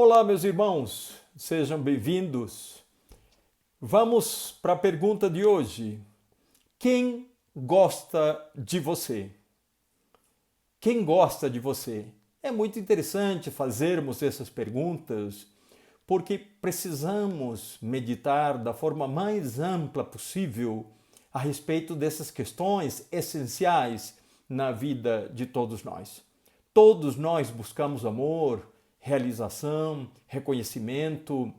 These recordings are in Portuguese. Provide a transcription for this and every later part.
Olá, meus irmãos, sejam bem-vindos. Vamos para a pergunta de hoje. Quem gosta de você? Quem gosta de você? É muito interessante fazermos essas perguntas, porque precisamos meditar da forma mais ampla possível a respeito dessas questões essenciais na vida de todos nós. Todos nós buscamos amor, realização, reconhecimento,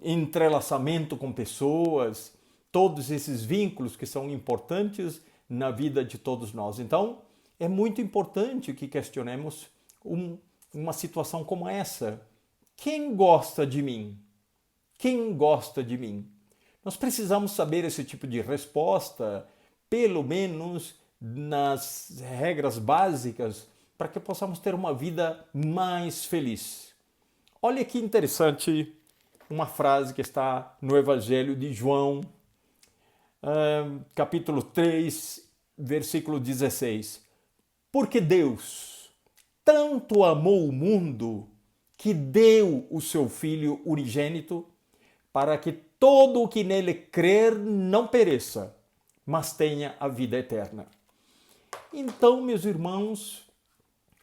entrelaçamento com pessoas, todos esses vínculos que são importantes na vida de todos nós. Então, é muito importante que questionemos uma situação como essa. Quem gosta de mim? Quem gosta de mim? Nós precisamos saber esse tipo de resposta, pelo menos nas regras básicas, para que possamos ter uma vida mais feliz. Olha que interessante uma frase que está no Evangelho de João, capítulo 3, versículo 16. Porque Deus tanto amou o mundo que deu o seu Filho unigênito para que todo o que nele crer não pereça, mas tenha a vida eterna. Então, meus irmãos,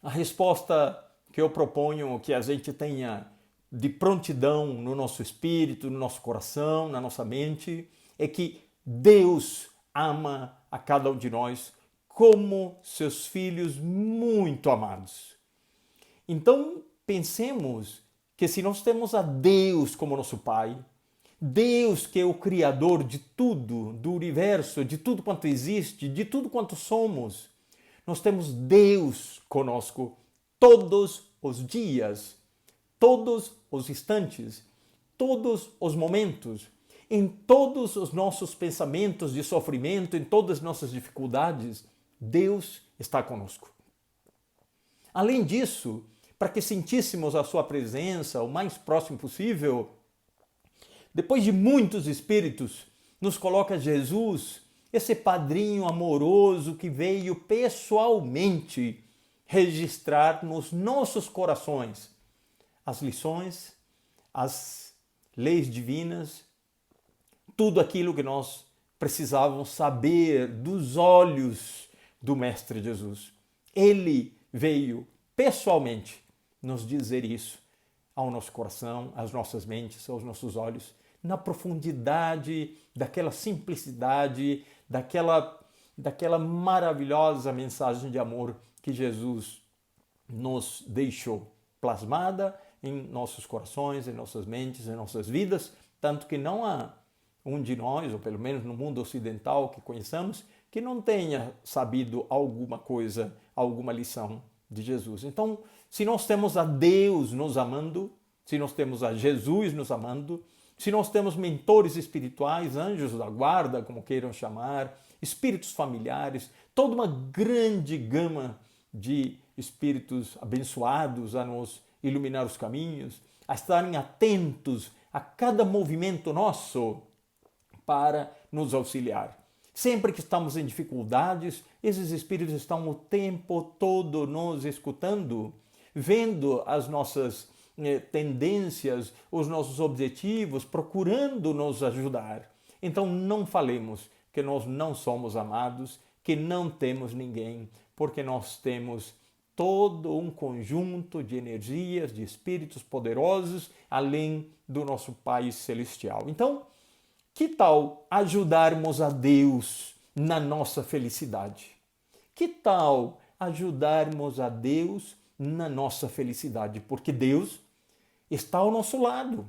a resposta que eu proponho que a gente tenha de prontidão no nosso espírito, no nosso coração, na nossa mente, é que Deus ama a cada um de nós como seus filhos muito amados. Então, pensemos que se nós temos a Deus como nosso Pai, Deus que é o Criador de tudo, do universo, de tudo quanto existe, de tudo quanto somos, nós temos Deus conosco todos os dias, todos os instantes, todos os momentos, em todos os nossos pensamentos de sofrimento, em todas as nossas dificuldades, Deus está conosco. Além disso, para que sentíssemos a sua presença o mais próximo possível, depois de muitos espíritos, nos coloca Jesus, esse padrinho amoroso que veio pessoalmente registrar nos nossos corações as lições, as leis divinas, tudo aquilo que nós precisávamos saber dos olhos do Mestre Jesus. Ele veio pessoalmente nos dizer isso ao nosso coração, às nossas mentes, aos nossos olhos, na profundidade daquela simplicidade, daquela maravilhosa mensagem de amor que Jesus nos deixou plasmada em nossos corações, em nossas mentes, em nossas vidas, tanto que não há um de nós, ou pelo menos no mundo ocidental que conheçamos, que não tenha sabido alguma coisa, alguma lição de Jesus. Então, se nós temos a Deus nos amando, se nós temos a Jesus nos amando, se nós temos mentores espirituais, anjos da guarda, como queiram chamar, espíritos familiares, toda uma grande gama de espíritos abençoados a nos iluminar os caminhos, a estarem atentos a cada movimento nosso para nos auxiliar. Sempre que estamos em dificuldades, esses espíritos estão o tempo todo nos escutando, vendo as nossas tendências, os nossos objetivos, procurando nos ajudar. Então não falemos que nós não somos amados, que não temos ninguém, porque nós temos todo um conjunto de energias, de espíritos poderosos, além do nosso Pai Celestial. Então, que tal ajudarmos a Deus na nossa felicidade? Que tal ajudarmos a Deus na nossa felicidade? Porque Deus está ao nosso lado,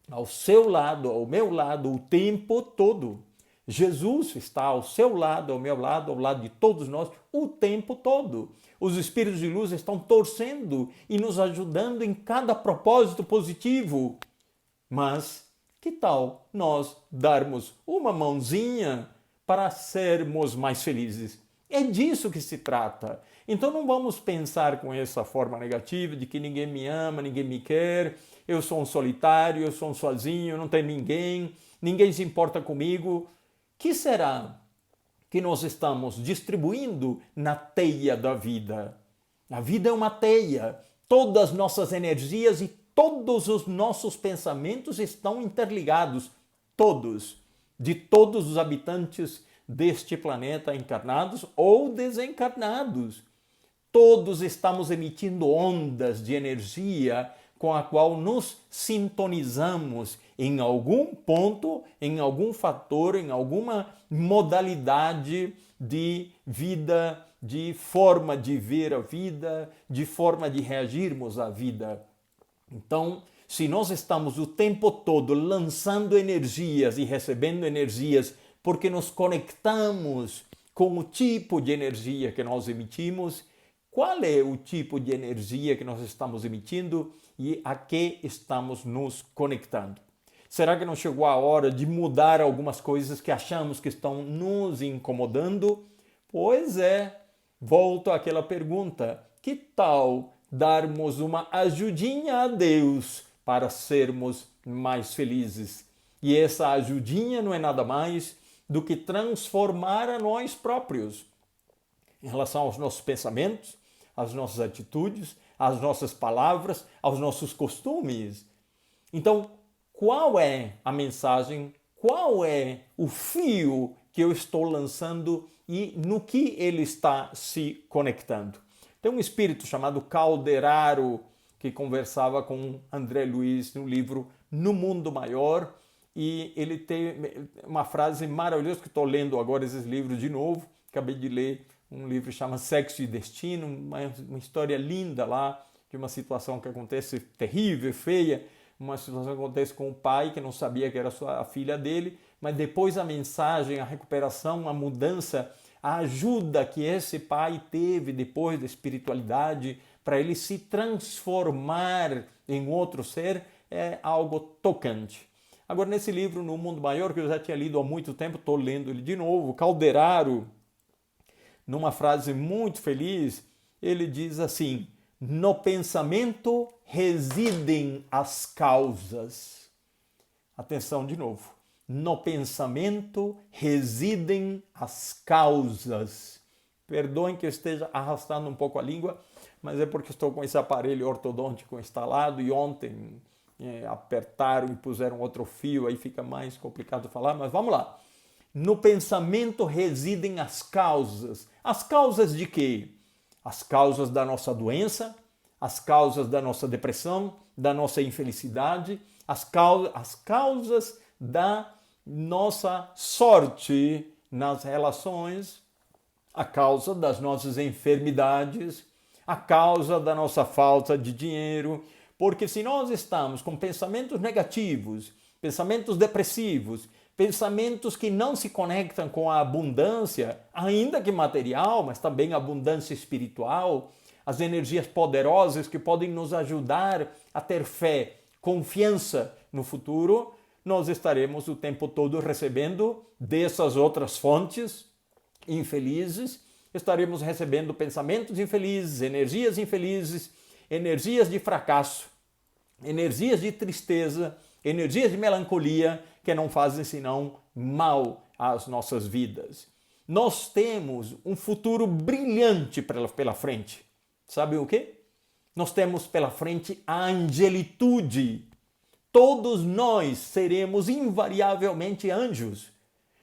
ao seu lado, ao meu lado, o tempo todo. Jesus está ao seu lado, ao meu lado, ao lado de todos nós, o tempo todo. Os espíritos de luz estão torcendo e nos ajudando em cada propósito positivo. Mas que tal nós darmos uma mãozinha para sermos mais felizes? É disso que se trata. Então não vamos pensar com essa forma negativa de que ninguém me ama, ninguém me quer, eu sou um solitário, eu sou um sozinho, não tem ninguém, ninguém se importa comigo. Que será que nós estamos distribuindo na teia da vida? A vida é uma teia. todas as nossas energias e todos os nossos pensamentos estão interligados, todos, de todos os habitantes deste planeta, encarnados ou desencarnados. Todos estamos emitindo ondas de energia com a qual nos sintonizamos em algum ponto, em algum fator, em alguma modalidade de vida, de forma de ver a vida, de forma de reagirmos à vida. Então, se nós estamos o tempo todo lançando energias e recebendo energias porque nos conectamos com o tipo de energia que nós emitimos, qual é o tipo de energia que nós estamos emitindo e a que estamos nos conectando? Será que não chegou a hora de mudar algumas coisas que achamos que estão nos incomodando? Pois é, volto àquela pergunta: que tal darmos uma ajudinha a Deus para sermos mais felizes? E essa ajudinha não é nada mais do que transformar a nós próprios em relação aos nossos pensamentos, às nossas atitudes, às nossas palavras, aos nossos costumes. Então, qual é a mensagem? Qual é o fio que eu estou lançando e no que ele está se conectando? Tem um espírito chamado Calderaro que conversava com André Luiz no livro No Mundo Maior, e ele tem uma frase maravilhosa que estou lendo agora esses livros de novo. Acabei de ler um livro que chama Sexo e Destino, uma história linda lá de uma situação que acontece terrível, feia, uma situação que acontece com o pai que não sabia que era a filha dele, mas depois a mensagem, a recuperação, a mudança, a ajuda que esse pai teve depois da espiritualidade para ele se transformar em outro ser é algo tocante. Agora, nesse livro, No Mundo Maior, que eu já tinha lido há muito tempo, estou lendo ele de novo, Calderaro, numa frase muito feliz, ele diz assim: no pensamento residem as causas. Atenção de novo. No pensamento residem as causas. Perdoem que eu esteja arrastando um pouco a língua, mas é porque estou com esse aparelho ortodôntico instalado e ontem apertaram e puseram outro fio, aí fica mais complicado falar, mas vamos lá. No pensamento residem as causas. As causas de quê? As causas da nossa doença, as causas da nossa depressão, da nossa infelicidade, as causas da nossa sorte nas relações, a causa das nossas enfermidades, a causa da nossa falta de dinheiro. Porque se nós estamos com pensamentos negativos, pensamentos depressivos, pensamentos que não se conectam com a abundância, ainda que material, mas também a abundância espiritual, as energias poderosas que podem nos ajudar a ter fé, confiança no futuro, nós estaremos o tempo todo recebendo dessas outras fontes infelizes, estaremos recebendo pensamentos infelizes, energias de fracasso, energias de tristeza, energias de melancolia que não fazem senão mal às nossas vidas. Nós temos um futuro brilhante pela frente. Sabe o quê? Nós temos pela frente a angelitude. Todos nós seremos invariavelmente anjos,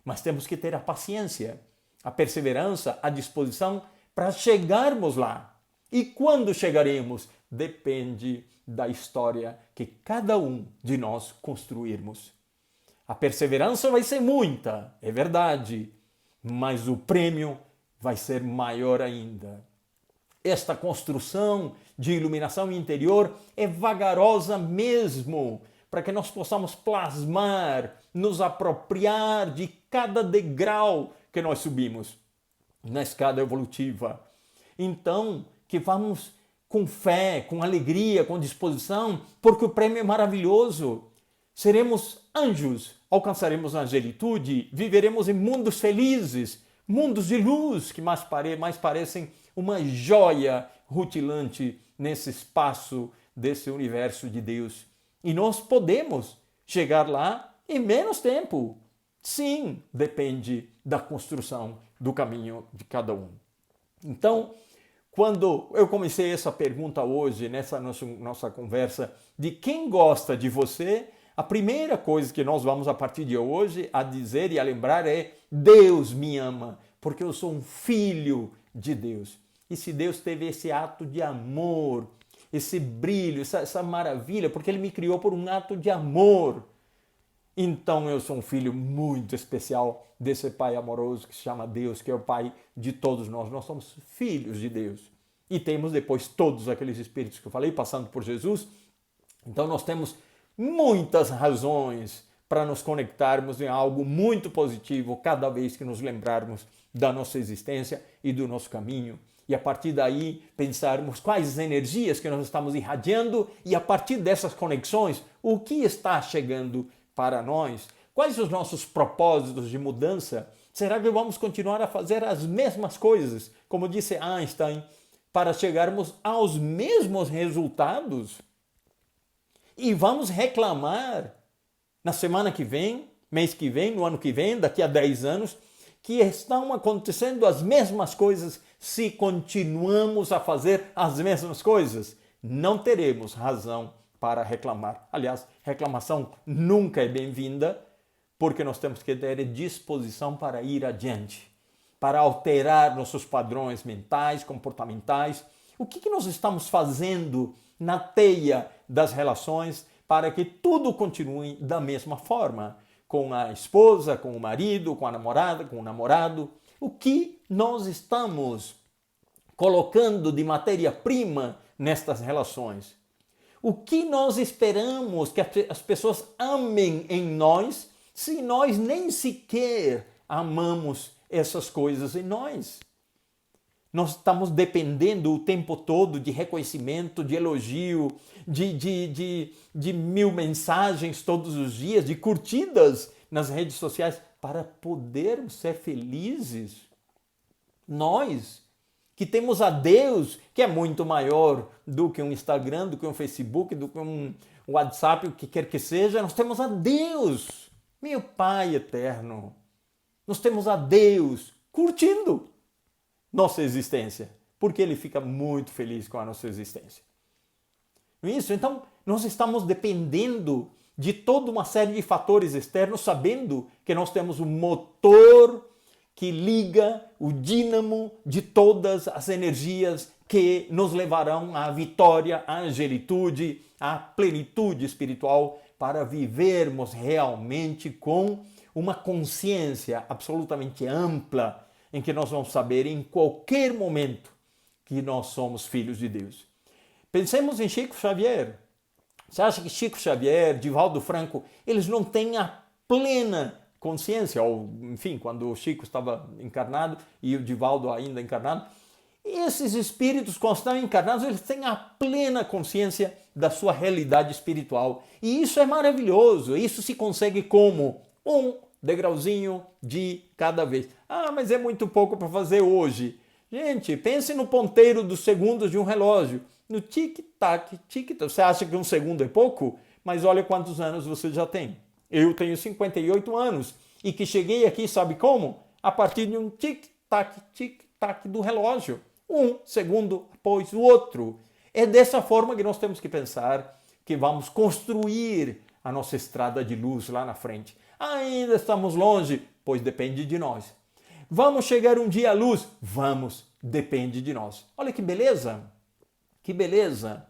mas temos que ter a paciência, a perseverança, a disposição para chegarmos lá. E quando chegaremos? Depende da história que cada um de nós construirmos. A perseverança vai ser muita, é verdade, mas o prêmio vai ser maior ainda. Esta construção de iluminação interior é vagarosa mesmo, para que nós possamos plasmar, nos apropriar de cada degrau que nós subimos na escada evolutiva. Então, que vamos com fé, com alegria, com disposição, porque o prêmio é maravilhoso. Seremos anjos, alcançaremos a angelitude, viveremos em mundos felizes, mundos de luz que mais parecem uma joia rutilante nesse espaço desse universo de Deus. E nós podemos chegar lá em menos tempo. Sim, depende da construção do caminho de cada um. Então, Quando eu comecei essa pergunta hoje, nessa nossa conversa, de quem gosta de você, a primeira coisa que nós vamos a partir de hoje a dizer e a lembrar é: Deus me ama, porque eu sou um filho de Deus. E se Deus teve esse ato de amor, esse brilho, essa maravilha, porque Ele me criou por um ato de amor, então eu sou um filho muito especial desse Pai amoroso que se chama Deus, que é o Pai de todos nós. Nós somos filhos de Deus. E temos depois todos aqueles espíritos que eu falei, passando por Jesus. Então nós temos muitas razões para nos conectarmos em algo muito positivo cada vez que nos lembrarmos da nossa existência e do nosso caminho. E a partir daí pensarmos quais energias que nós estamos irradiando e a partir dessas conexões, o que está chegando para nós? Quais os nossos propósitos de mudança? Será que vamos continuar a fazer as mesmas coisas, como disse Einstein, para chegarmos aos mesmos resultados? E vamos reclamar na semana que vem, mês que vem, no ano que vem, daqui a 10 anos, que estão acontecendo as mesmas coisas se continuamos a fazer as mesmas coisas? Não teremos razão para reclamar. Aliás, reclamação nunca é bem-vinda, porque nós temos que ter disposição para ir adiante, para alterar nossos padrões mentais, comportamentais. O que nós estamos fazendo na teia das relações para que tudo continue da mesma forma? Com a esposa, com o marido, com a namorada, com o namorado. O que nós estamos colocando de matéria-prima nestas relações? O que nós esperamos que as pessoas amem em nós se nós nem sequer amamos essas coisas em nós? Nós estamos dependendo o tempo todo de reconhecimento, de elogio, de 1000 mensagens todos os dias, de curtidas nas redes sociais para podermos ser felizes. Nós que temos a Deus, que é muito maior do que um Instagram, do que um Facebook, do que um WhatsApp, o que quer que seja, nós temos a Deus, meu Pai eterno. Nós temos a Deus curtindo nossa existência, porque Ele fica muito feliz com a nossa existência. Não é isso? Então, nós estamos dependendo de toda uma série de fatores externos, sabendo que nós temos um motor que liga o dínamo de todas as energias que nos levarão à vitória, à angelitude, à plenitude espiritual, para vivermos realmente com uma consciência absolutamente ampla, em que nós vamos saber em qualquer momento que nós somos filhos de Deus. Pensemos em Chico Xavier. Você acha que Chico Xavier, Divaldo Franco, eles não têm a plena consciência, ou enfim, quando o Chico estava encarnado e o Divaldo ainda encarnado, esses espíritos quando estão encarnados, eles têm a plena consciência da sua realidade espiritual. E isso é maravilhoso. Isso se consegue como? Um degrauzinho de cada vez. Ah, mas é muito pouco para fazer hoje. Gente, pense no ponteiro dos segundos de um relógio. No tic-tac, tic-tac. Você acha que um segundo é pouco? Mas olha quantos anos você já tem. Eu tenho 58 anos e que cheguei aqui, sabe como? A partir de um tic-tac, tic-tac do relógio. Um segundo após o outro. É dessa forma que nós temos que pensar que vamos construir a nossa estrada de luz lá na frente. Ainda estamos longe, pois depende de nós. Vamos chegar um dia à luz? Vamos, depende de nós. Olha que beleza! Que beleza!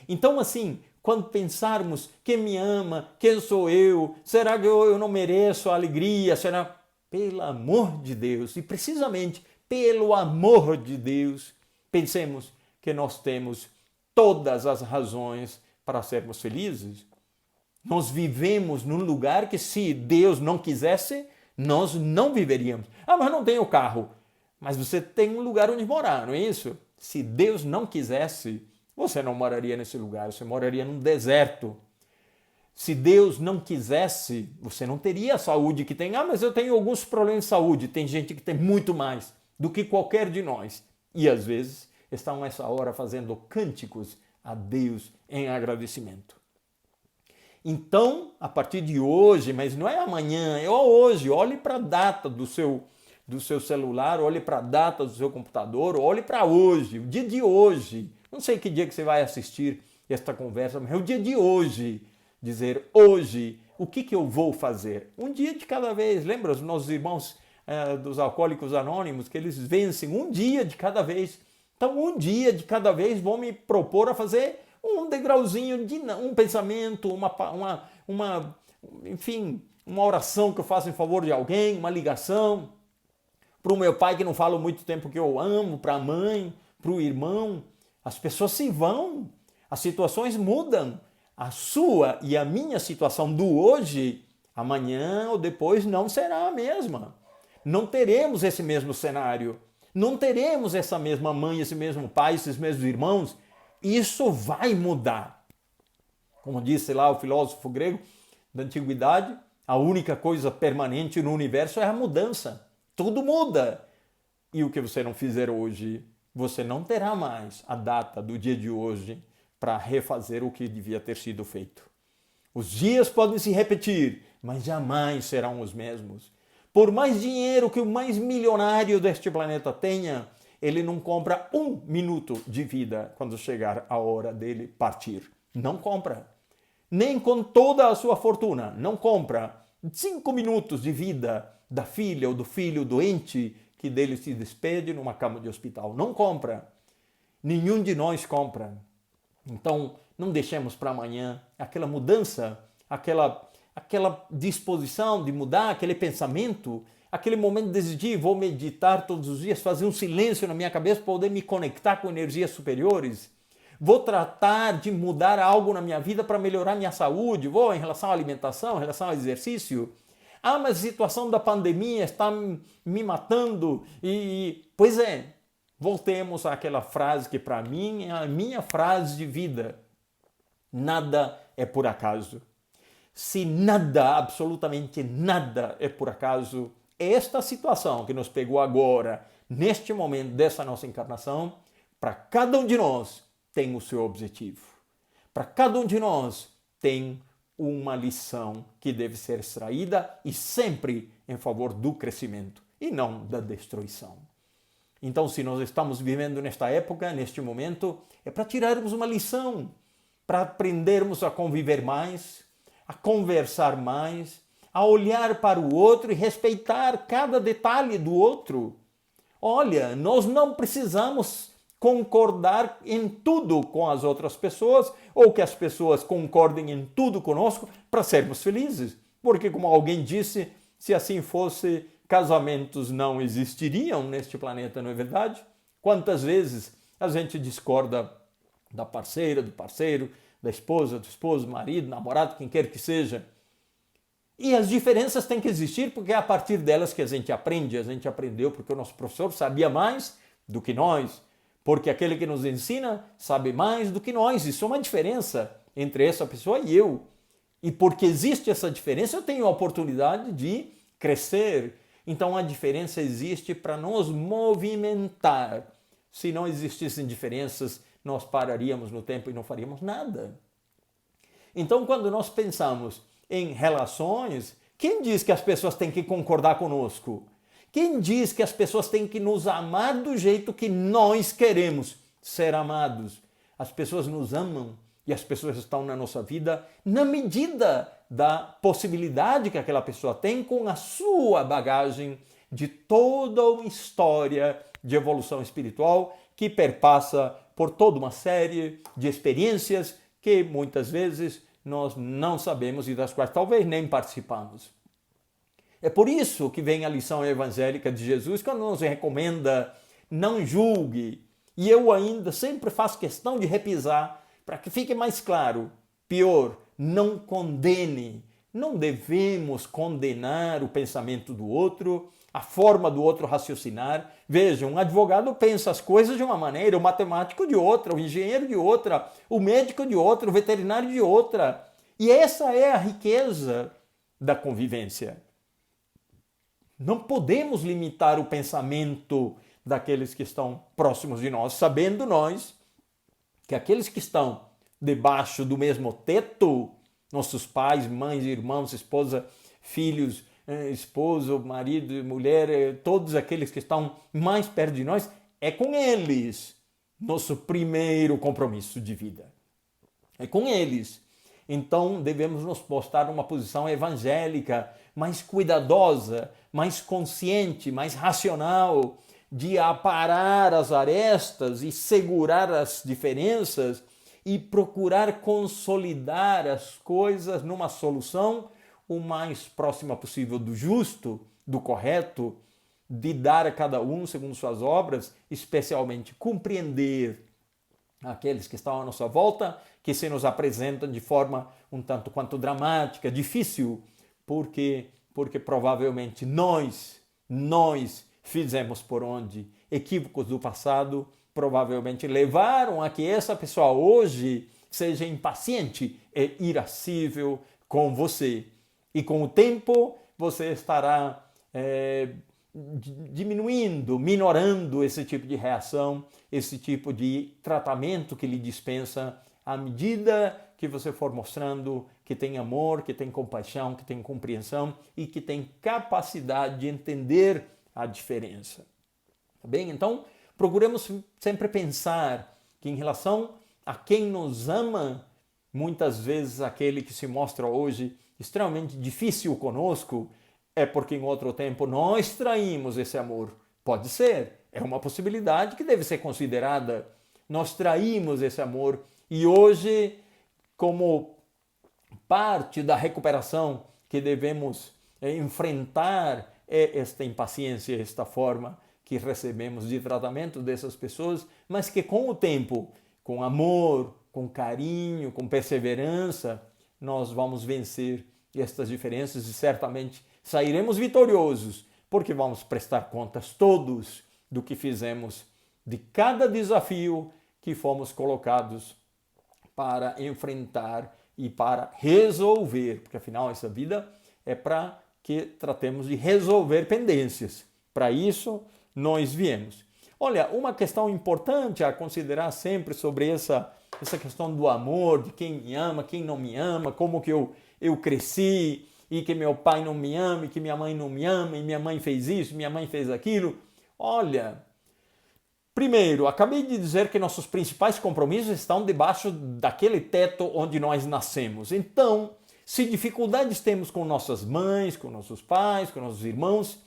Então, assim, quando pensarmos quem me ama, quem sou eu, será que eu não mereço a alegria? Será? Pelo amor de Deus, e precisamente pelo amor de Deus, pensemos que nós temos todas as razões para sermos felizes. Nós vivemos num lugar que, se Deus não quisesse, nós não viveríamos. Ah, mas não tenho carro. Mas você tem um lugar onde morar, não é isso? Se Deus não quisesse, você não moraria nesse lugar, você moraria num deserto. Se Deus não quisesse, você não teria a saúde que tem. Ah, mas eu tenho alguns problemas de saúde. Tem gente que tem muito mais do que qualquer de nós. E às vezes estão nessa hora fazendo cânticos a Deus em agradecimento. Então, a partir de hoje, mas não é amanhã, é hoje, olhe para a data do seu do seu celular, olhe para a data do seu computador, olhe para hoje, o dia de hoje. Não sei que dia que você vai assistir esta conversa, mas é o dia de hoje. Dizer hoje, o que eu vou fazer? Um dia de cada vez. Lembra os nossos irmãos dos Alcoólicos Anônimos, que eles vencem um dia de cada vez. Então, um dia de cada vez vou me propor a fazer um degrauzinho de um pensamento, enfim, uma oração que eu faço em favor de alguém, uma ligação para o meu pai que não fala há muito tempo que eu amo, para a mãe, para o irmão. As pessoas se vão, as situações mudam. A sua e a minha situação do hoje, amanhã ou depois não será a mesma. Não teremos esse mesmo cenário. Não teremos essa mesma mãe, esse mesmo pai, esses mesmos irmãos. Isso vai mudar. Como disse lá o filósofo grego da antiguidade, a única coisa permanente no universo é a mudança. Tudo muda. E o que você não fizer hoje, você não terá mais a data do dia de hoje para refazer o que devia ter sido feito. Os dias podem se repetir, mas jamais serão os mesmos. Por mais dinheiro que o mais milionário deste planeta tenha, ele não compra 1 minuto de vida quando chegar a hora dele partir. Não compra. Nem com toda a sua fortuna. Não compra 5 minutos de vida da filha ou do filho doente que dele se despede numa cama de hospital. Não compra. Nenhum de nós compra. Então, não deixemos para amanhã aquela mudança, aquela disposição de mudar, aquele pensamento, aquele momento de decidir, vou meditar todos os dias, fazer um silêncio na minha cabeça para poder me conectar com energias superiores. Vou tratar de mudar algo na minha vida para melhorar minha saúde, vou em relação à alimentação, em relação ao exercício. Ah, mas a situação da pandemia está me matando. Pois é, voltemos àquela frase que para mim é a minha frase de vida. Nada é por acaso. Se nada, absolutamente nada é por acaso, esta situação que nos pegou agora, neste momento dessa nossa encarnação, para cada um de nós tem o seu objetivo. Para cada um de nós tem uma lição que deve ser extraída e sempre em favor do crescimento e não da destruição. Então, se nós estamos vivendo nesta época, neste momento, é para tirarmos uma lição, para aprendermos a conviver mais, a conversar mais, a olhar para o outro e respeitar cada detalhe do outro. Olha, nós não precisamos concordar em tudo com as outras pessoas ou que as pessoas concordem em tudo conosco para sermos felizes. Porque, como alguém disse, se assim fosse, casamentos não existiriam neste planeta, não é verdade? Quantas vezes a gente discorda da parceira, do parceiro, da esposa, do esposo, marido, namorado, quem quer que seja. E as diferenças têm que existir porque é a partir delas que a gente aprende. A gente aprendeu porque o nosso professor sabia mais do que nós. Porque aquele que nos ensina sabe mais do que nós. Isso é uma diferença entre essa pessoa e eu. E porque existe essa diferença, eu tenho a oportunidade de crescer. Então a diferença existe para nos movimentar. Se não existissem diferenças, nós pararíamos no tempo e não faríamos nada. Então, quando nós pensamos em relações, quem diz que as pessoas têm que concordar conosco? Quem diz que as pessoas têm que nos amar do jeito que nós queremos ser amados? As pessoas nos amam e as pessoas estão na nossa vida na medida da possibilidade que aquela pessoa tem com a sua bagagem de toda uma história de evolução espiritual que perpassa por toda uma série de experiências que muitas vezes nós não sabemos e das quais talvez nem participamos. É por isso que vem a lição evangélica de Jesus, quando nos recomenda não julgue. E eu ainda sempre faço questão de repisar para que fique mais claro. Pior, não condene. Não devemos condenar o pensamento do outro, a forma do outro raciocinar. Veja, um advogado pensa as coisas de uma maneira, o matemático de outra, o engenheiro de outra, o médico de outra, o veterinário de outra. E essa é a riqueza da convivência. Não podemos limitar o pensamento daqueles que estão próximos de nós, sabendo nós que aqueles que estão debaixo do mesmo teto, nossos pais, mães, irmãos, esposa, filhos, esposo, marido, mulher, todos aqueles que estão mais perto de nós, é com eles nosso primeiro compromisso de vida. É com eles. Então devemos nos postar numa posição evangélica, mais cuidadosa, mais consciente, mais racional, de aparar as arestas e segurar as diferenças e procurar consolidar as coisas numa solução o mais próxima possível do justo, do correto, de dar a cada um segundo suas obras, especialmente compreender aqueles que estão à nossa volta, que se nos apresentam de forma um tanto quanto dramática, difícil, porque provavelmente nós fizemos por onde equívocos do passado provavelmente levaram a que essa pessoa hoje seja impaciente e irascível com você. E com o tempo você estará diminuindo, minorando esse tipo de reação, esse tipo de tratamento que lhe dispensa à medida que você for mostrando que tem amor, que tem compaixão, que tem compreensão e que tem capacidade de entender a diferença. Tá bem? Então, procuremos sempre pensar que em relação a quem nos ama, muitas vezes aquele que se mostra hoje extremamente difícil conosco é porque em outro tempo nós traímos esse amor. Pode ser, é uma possibilidade que deve ser considerada. Nós traímos esse amor e hoje, como parte da recuperação que devemos enfrentar esta impaciência, esta forma que recebemos de tratamento dessas pessoas, mas que com o tempo, com amor, com carinho, com perseverança, nós vamos vencer estas diferenças e certamente sairemos vitoriosos, porque vamos prestar contas todos do que fizemos, de cada desafio que fomos colocados para enfrentar e para resolver, porque afinal essa vida é para que tratemos de resolver pendências. Para isso nós viemos. Olha, uma questão importante a considerar sempre sobre essa questão do amor, de quem me ama, quem não me ama, como que eu cresci e que meu pai não me ama, e que minha mãe não me ama, e minha mãe fez isso, minha mãe fez aquilo. Olha, primeiro, acabei de dizer que nossos principais compromissos estão debaixo daquele teto onde nós nascemos. Então, se dificuldades temos com nossas mães, com nossos pais, com nossos irmãos,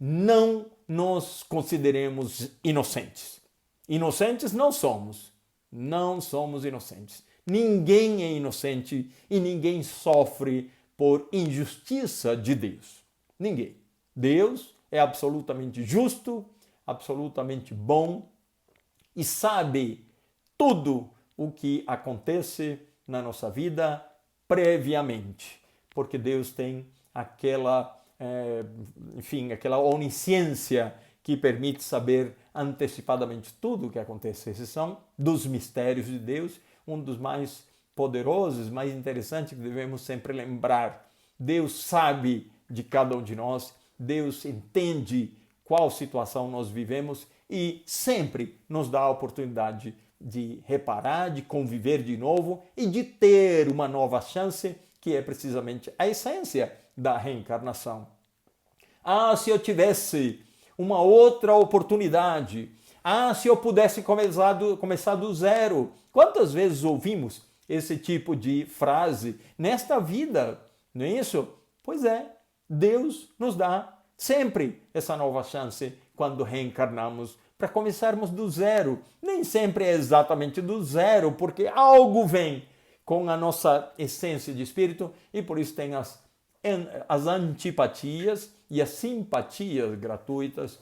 não nos consideremos inocentes. Inocentes não somos. Não somos inocentes. Ninguém é inocente e ninguém sofre por injustiça de Deus. Ninguém. Deus é absolutamente justo, absolutamente bom e sabe tudo o que acontece na nossa vida previamente, porque Deus tem aquela onisciência que permite saber antecipadamente tudo o que acontece. Esses são dos mistérios de Deus, um dos mais poderosos, mais interessantes que devemos sempre lembrar. Deus sabe de cada um de nós, Deus entende qual situação nós vivemos e sempre nos dá a oportunidade de reparar, de conviver de novo e de ter uma nova chance, que é precisamente a essência da reencarnação. Ah, se eu tivesse uma outra oportunidade. Ah, se eu pudesse começar do zero. Quantas vezes ouvimos esse tipo de frase nesta vida? Não é isso? Pois é, Deus nos dá sempre essa nova chance quando reencarnamos para começarmos do zero. Nem sempre é exatamente do zero, porque algo vem com a nossa essência de espírito e por isso tem as antipatias e as simpatias gratuitas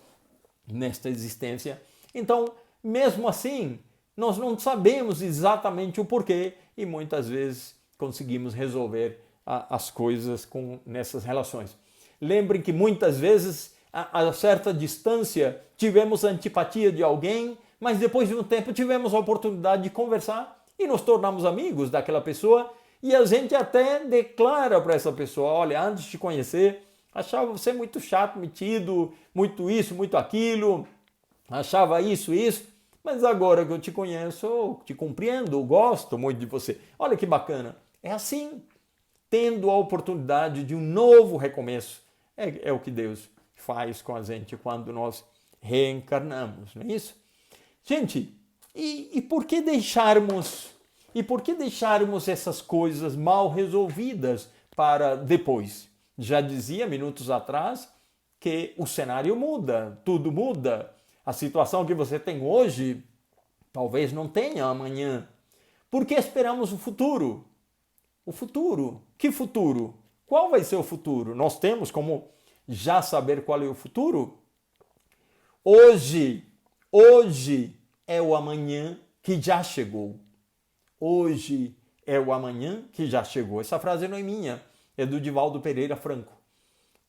nesta existência. Então, mesmo assim, nós não sabemos exatamente o porquê e muitas vezes conseguimos resolver as coisas nessas relações. Lembrem que muitas vezes, a certa distância, tivemos antipatia de alguém, mas depois de um tempo tivemos a oportunidade de conversar e nos tornamos amigos daquela pessoa e a gente até declara para essa pessoa: olha, antes de te conhecer, achava você muito chato, metido, muito isso, muito aquilo, achava isso, mas agora que eu te conheço, eu te compreendo, eu gosto muito de você. Olha que bacana. É assim, tendo a oportunidade de um novo recomeço, É o que Deus faz com a gente quando nós reencarnamos, não é isso? Gente, e por que deixarmos essas coisas mal resolvidas para depois? Já dizia minutos atrás que o cenário muda, tudo muda. A situação que você tem hoje talvez não tenha amanhã. Por que esperamos o futuro? O futuro? Que futuro? Qual vai ser o futuro? Nós temos como já saber qual é o futuro? Hoje é o amanhã que já chegou. Hoje é o amanhã que já chegou. Essa frase não é minha, é do Divaldo Pereira Franco.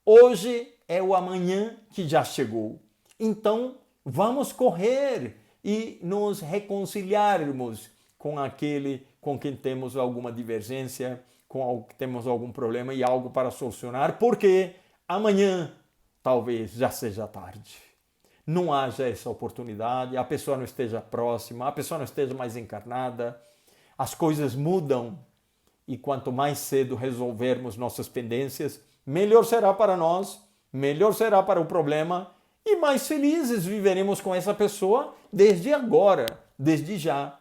Hoje é o amanhã que já chegou. Então, vamos correr e nos reconciliarmos com aquele com quem temos alguma divergência, com que temos algum problema e algo para solucionar, porque amanhã talvez já seja tarde. Não haja essa oportunidade, a pessoa não esteja próxima, a pessoa não esteja mais encarnada, as coisas mudam e quanto mais cedo resolvermos nossas pendências, melhor será para nós, melhor será para o problema e mais felizes viveremos com essa pessoa desde agora, desde já.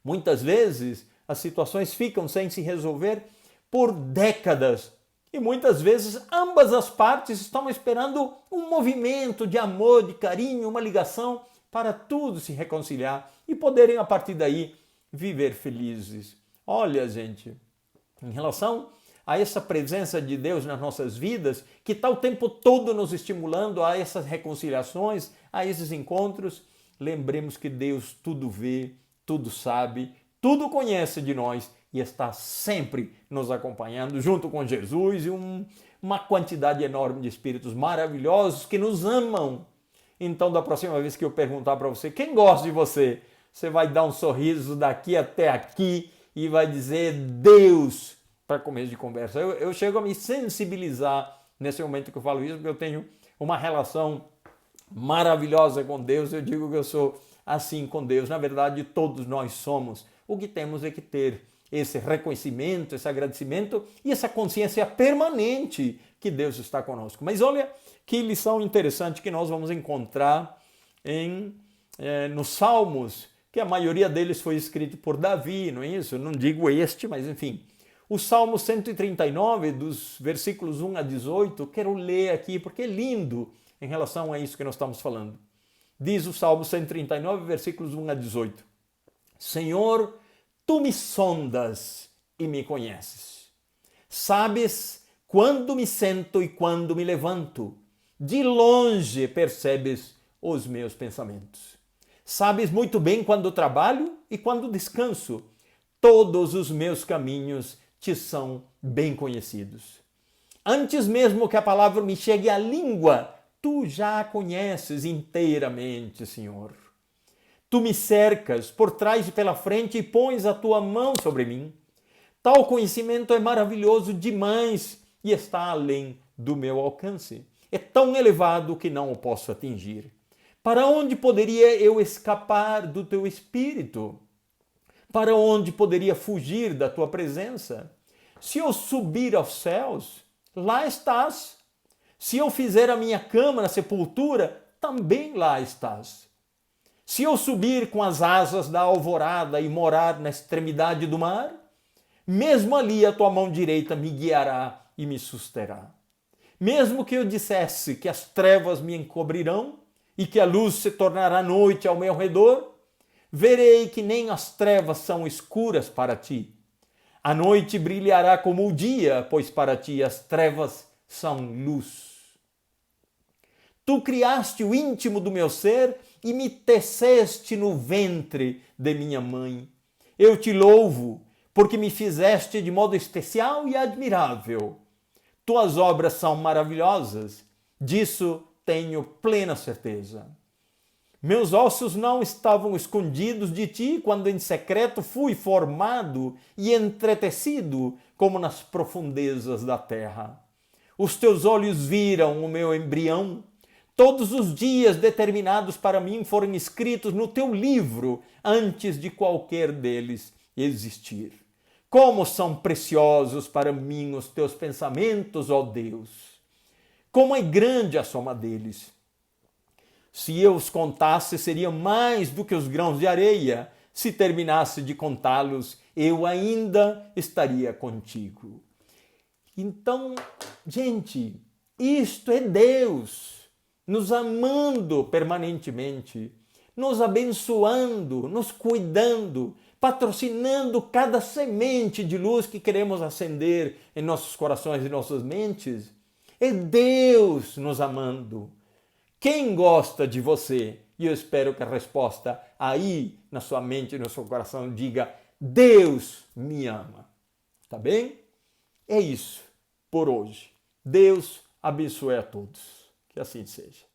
Muitas vezes as situações ficam sem se resolver por décadas e muitas vezes ambas as partes estão esperando um movimento de amor, de carinho, uma ligação para tudo se reconciliar e poderem a partir daí viver felizes. Olha, gente, em relação a essa presença de Deus nas nossas vidas, que está o tempo todo nos estimulando a essas reconciliações, a esses encontros, lembremos que Deus tudo vê, tudo sabe, tudo conhece de nós e está sempre nos acompanhando, junto com Jesus e uma quantidade enorme de espíritos maravilhosos que nos amam. Então, da próxima vez que eu perguntar para você quem gosta de você, você vai dar um sorriso daqui até aqui e vai dizer Deus para começo de conversa. Eu chego a me sensibilizar nesse momento que eu falo isso, porque eu tenho uma relação maravilhosa com Deus. Eu digo que eu sou assim com Deus. Na verdade, todos nós somos. O que temos é que ter esse reconhecimento, esse agradecimento e essa consciência permanente que Deus está conosco. Mas olha que lição interessante que nós vamos encontrar nos Salmos, que a maioria deles foi escrito por Davi, não é isso? Eu não digo este, mas enfim. O Salmo 139, dos versículos 1 a 18, quero ler aqui porque é lindo em relação a isso que nós estamos falando. Diz o Salmo 139, versículos 1 a 18. Senhor, tu me sondas e me conheces. Sabes quando me sento e quando me levanto. De longe percebes os meus pensamentos. Sabes muito bem quando trabalho e quando descanso. Todos os meus caminhos te são bem conhecidos. Antes mesmo que a palavra me chegue à língua, tu já a conheces inteiramente, Senhor. Tu me cercas por trás e pela frente e pões a tua mão sobre mim. Tal conhecimento é maravilhoso demais e está além do meu alcance. É tão elevado que não o posso atingir. Para onde poderia eu escapar do teu espírito? Para onde poderia fugir da tua presença? Se eu subir aos céus, lá estás. Se eu fizer a minha cama na sepultura, também lá estás. Se eu subir com as asas da alvorada e morar na extremidade do mar, mesmo ali a tua mão direita me guiará e me susterá. Mesmo que eu dissesse que as trevas me encobrirão e que a luz se tornará noite ao meu redor, verei que nem as trevas são escuras para ti. A noite brilhará como o dia, pois para ti as trevas são luz. Tu criaste o íntimo do meu ser e me teceste no ventre de minha mãe. Eu te louvo, porque me fizeste de modo especial e admirável. Tuas obras são maravilhosas, disso tenho plena certeza. Meus ossos não estavam escondidos de ti quando em secreto fui formado e entretecido como nas profundezas da terra. Os teus olhos viram o meu embrião. Todos os dias determinados para mim foram escritos no teu livro antes de qualquer deles existir. Como são preciosos para mim os teus pensamentos, ó Deus! Como é grande a soma deles! Se eu os contasse, seria mais do que os grãos de areia. Se terminasse de contá-los, eu ainda estaria contigo. Então, gente, isto é Deus nos amando permanentemente, nos abençoando, nos cuidando, patrocinando cada semente de luz que queremos acender em nossos corações e nossas mentes. É Deus nos amando. Quem gosta de você? E eu espero que a resposta aí na sua mente e no seu coração diga: Deus me ama. Tá bem? É isso por hoje. Deus abençoe a todos. Que assim seja.